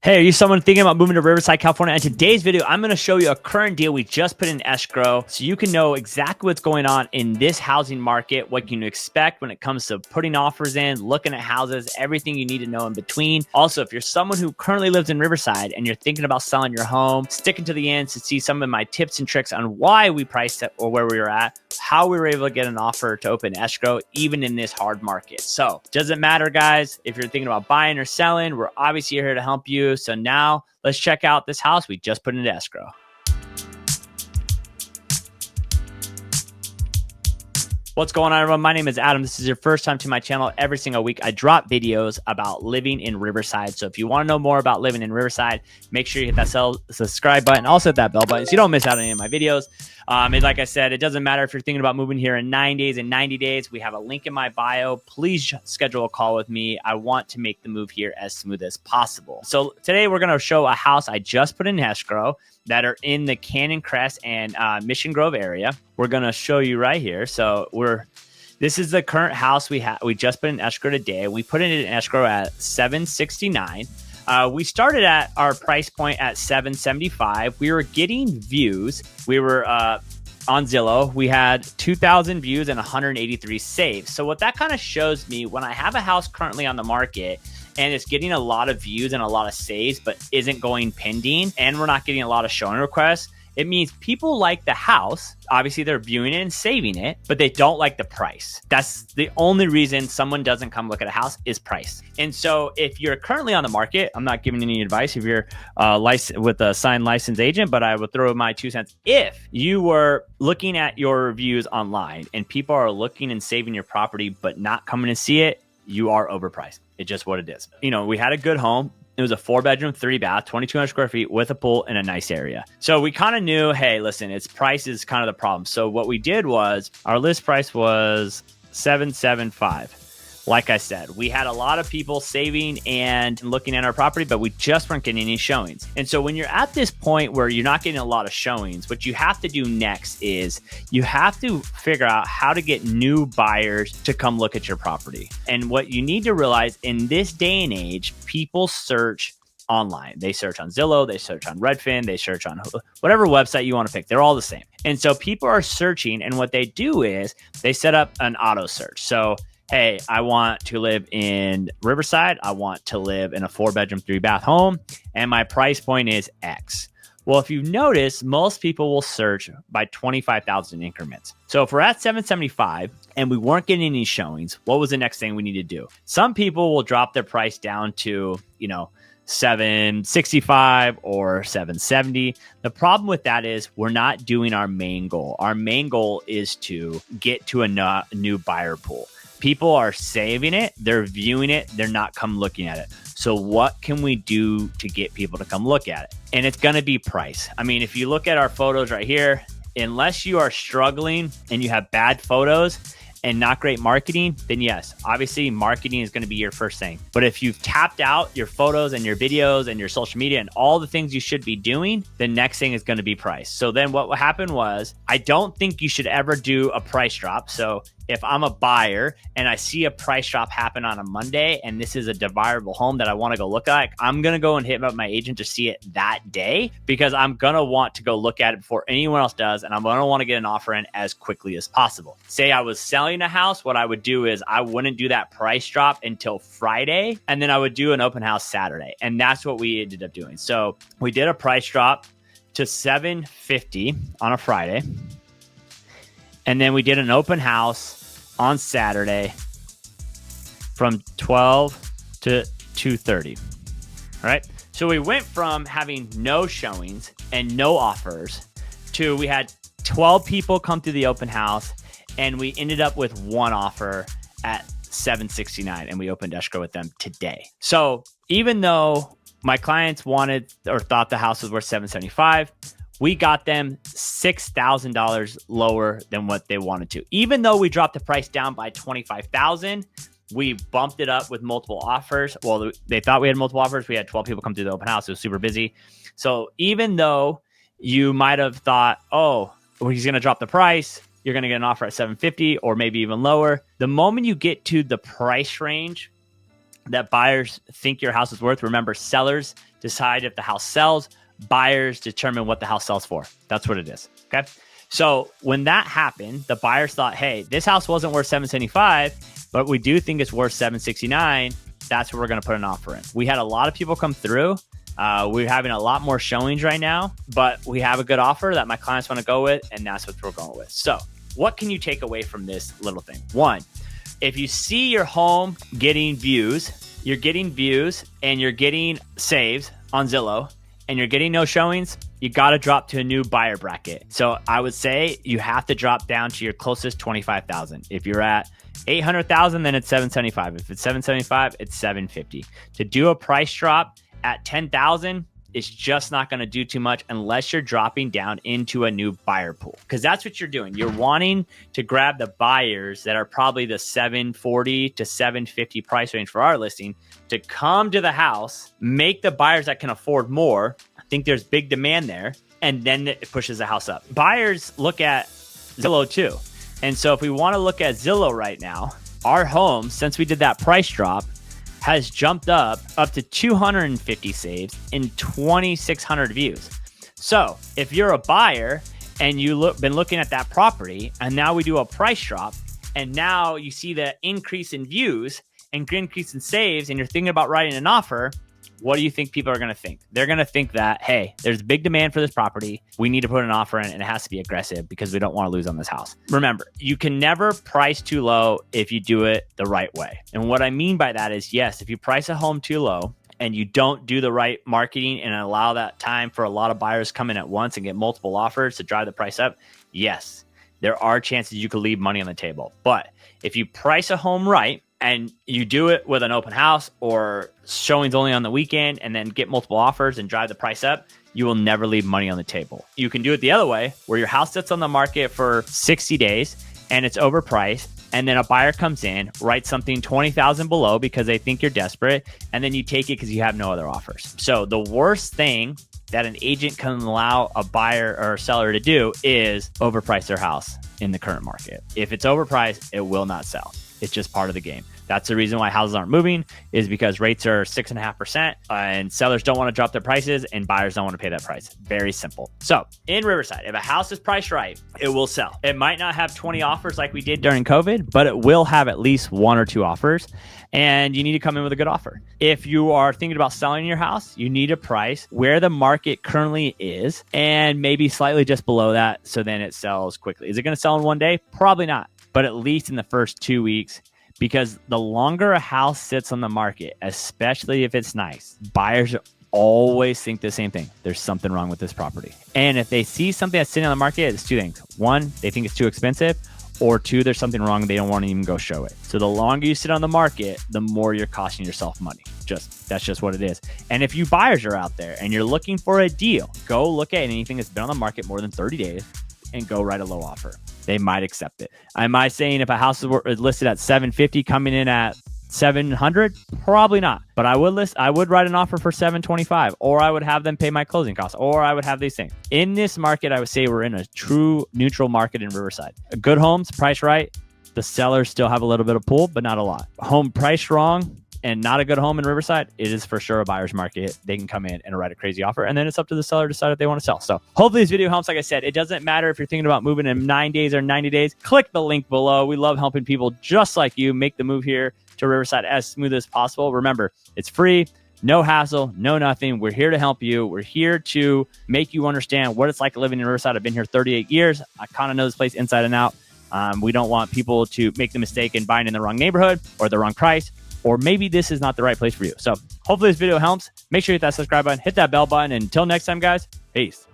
Hey, are you someone thinking about moving to Riverside, California? In today's video, I'm going to show you a current deal we just put in escrow so you can know exactly what's going on in this housing market, what you can expect when it comes to putting offers in, looking at houses, everything you need to know in between. Also, if you're someone who currently lives in Riverside and you're thinking about selling your home, sticking to the end to see some of my tips and tricks on why we priced it or where we were at, how we were able to get an offer to open escrow even in this hard market. So doesn't matter, guys, if you're thinking about buying or selling, we're obviously here to help you. So now let's check out this house we just put into escrow. What's going on, everyone? My name is Adam. This is your first time to my channel. Every single week, I drop videos about living in Riverside. So if you want to know more about living in Riverside, make sure you hit that subscribe button. Also hit that bell button so you don't miss out on any of my videos. And like I said, it doesn't matter if you're thinking about moving here in 9 days and 90 days. We have a link in my bio. Please schedule a call with me. I want to make the move here as smooth as possible. So today we're going to show a house I just put in escrow that are in the Canyon Crest and Mission Grove area. We're going to show you right here. So this is the current house we just put in escrow today. We put it in escrow at $769. We started at our price point at $775. We were getting views. We were on Zillow. We had 2,000 views and 183 saves. So what that kind of shows me, when I have a house currently on the market and it's getting a lot of views and a lot of saves, but isn't going pending, and we're not getting a lot of showing requests, it means people like the house. Obviously, they're viewing it and saving it, but they don't like the price. That's the only reason someone doesn't come look at a house is price. And so if you're currently on the market, I'm not giving any advice if you're with a signed licensed agent, but I would throw my 2 cents. If you were looking at your reviews online and people are looking and saving your property, but not coming to see it, you are overpriced. It's just what it is. You know, we had a good home. It was a 4-bedroom, 3-bath, 2,200 square feet with a pool in a nice area. So we kind of knew, hey, listen, its price is kind of the problem. So what we did was our list price was $775. Like I said, we had a lot of people saving and looking at our property, but we just weren't getting any showings. And so when you're at this point where you're not getting a lot of showings, what you have to do next is you have to figure out how to get new buyers to come look at your property. And what you need to realize in this day and age, people search online. They search on Zillow, they search on Redfin, they search on whatever website you want to pick. They're all the same. And so people are searching, and what they do is they set up an auto search. So hey, I want to live in Riverside. I want to live in a 4-bedroom, 3-bath home, and my price point is X. Well, if you've noticed, most people will search by 25,000 increments. So if we're at 775 and we weren't getting any showings, what was the next thing we need to do? Some people will drop their price down to, $765 or $770. The problem with that is we're not doing our main goal. Our main goal is to get to a new buyer pool. People are saving it, they're viewing it, they're not come looking at it. So what can we do to get people to come look at it? And it's going to be price. I mean, if you look at our photos right here, unless you are struggling and you have bad photos and not great marketing, then yes, obviously marketing is going to be your first thing. But if you've tapped out your photos and your videos and your social media and all the things you should be doing, the next thing is going to be price. So then what happened was, I don't think you should ever do a price drop. So if I'm a buyer and I see a price drop happen on a Monday and this is a desirable home that I want to go look at, I'm going to go and hit up my agent to see it that day, because I'm going to want to go look at it before anyone else does. And I'm going to want to get an offer in as quickly as possible. Say I was selling a house, what I would do is I wouldn't do that price drop until Friday, and then I would do an open house Saturday. And that's what we ended up doing. So we did a price drop to $750 on a Friday. And then we did an open house on Saturday from 12 to 2:30. All right. So we went from having no showings and no offers to we had 12 people come through the open house, and we ended up with one offer at $769, and we opened escrow with them today. So even though my clients wanted or thought the house was worth $775, we got them $6,000 lower than what they wanted to. Even though we dropped the price down by $25,000, we bumped it up with multiple offers. Well, they thought we had multiple offers. We had 12 people come through the open house. It was super busy. So even though you might have thought, oh, well, he's going to drop the price, you're going to get an offer at $750 or maybe even lower. The moment you get to the price range that buyers think your house is worth. Remember, sellers decide if the house sells, buyers determine what the house sells for. That's what it is. Okay. So when that happened, the buyers thought, hey, this house wasn't worth $775, but we do think it's worth $769. That's what we're going to put an offer in. We had a lot of people come through. We're having a lot more showings right now, but we have a good offer that my clients want to go with, and that's what we're going with. So what can you take away from this little thing? One, if you see your home getting views, you're getting views and you're getting saves on Zillow, and you're getting no showings, you got to drop to a new buyer bracket. So I would say you have to drop down to your closest 25,000. If you're at 800,000, then it's 775. If it's 775, it's 750. To do a price drop at 10,000, it's just not going to do too much unless you're dropping down into a new buyer pool, because that's what you're doing. You're wanting to grab the buyers that are probably the 740 to 750 price range for our listing to come to the house, make the buyers that can afford more think there's big demand there, and then it pushes the house up. Buyers look at Zillow too. And so if we want to look at Zillow right now, our home, since we did that price drop, has jumped up to 250 saves and 2,600 views. So if you're a buyer and you've been looking at that property, and now we do a price drop, and now you see the increase in views and increase in saves, and you're thinking about writing an offer, what do you think people are going to think? They're going to think that, hey, there's big demand for this property. We need to put an offer in, and it has to be aggressive because we don't want to lose on this house. Remember, you can never price too low if you do it the right way. And what I mean by that is, yes, if you price a home too low and you don't do the right marketing and allow that time for a lot of buyers come in at once and get multiple offers to drive the price up, yes, there are chances you could leave money on the table. But if you price a home right, and you do it with an open house or showings only on the weekend and then get multiple offers and drive the price up, you will never leave money on the table. You can do it the other way, where your house sits on the market for 60 days and it's overpriced, and then a buyer comes in, writes something 20,000 below because they think you're desperate, and then you take it because you have no other offers. So the worst thing that an agent can allow a buyer or a seller to do is overprice their house in the current market. If it's overpriced, it will not sell. It's just part of the game. That's the reason why houses aren't moving, is because rates are 6.5% and sellers don't want to drop their prices and buyers don't want to pay that price. Very simple. So in Riverside, if a house is priced right, it will sell. It might not have 20 offers like we did during COVID, but it will have at least 1 or 2 offers, and you need to come in with a good offer. If you are thinking about selling your house, you need a price where the market currently is and maybe slightly just below that, so then it sells quickly. Is it going to sell in one day? Probably not, but at least in the first 2 weeks. Because the longer a house sits on the market, especially if it's nice, buyers always think the same thing. There's something wrong with this property. And if they see something that's sitting on the market, it's 2 things. 1, they think it's too expensive, or 2, there's something wrong. They don't want to even go show it. So the longer you sit on the market, the more you're costing yourself money. That's just what it is. And if you buyers are out there and you're looking for a deal, go look at anything that's been on the market more than 30 days and go write a low offer. They might accept it. Am I saying if a house is listed at 750 coming in at 700? Probably not. But I would write an offer for 725, or I would have them pay my closing costs, or I would have these things. In this market, I would say we're in a true neutral market in Riverside. Good homes, priced right. The sellers still have a little bit of pull, but not a lot. Home priced wrong and not a good home in Riverside, it is for sure a buyer's market. They can come in and write a crazy offer, and then it's up to the seller to decide if they want to sell. So hopefully this video helps. Like I said, it doesn't matter if you're thinking about moving in 9 days or 90 days. Click the link below. We love helping people just like you make the move here to Riverside as smooth as possible. Remember, it's free, no hassle, no nothing. We're here to help you. We're here to make you understand what it's like living in Riverside. I've been here 38 years. I kind of know this place inside and out. We don't want people to make the mistake in buying in the wrong neighborhood or the wrong price, or maybe this is not the right place for you. So hopefully this video helps. Make sure you hit that subscribe button, hit that bell button. And until next time, guys, peace.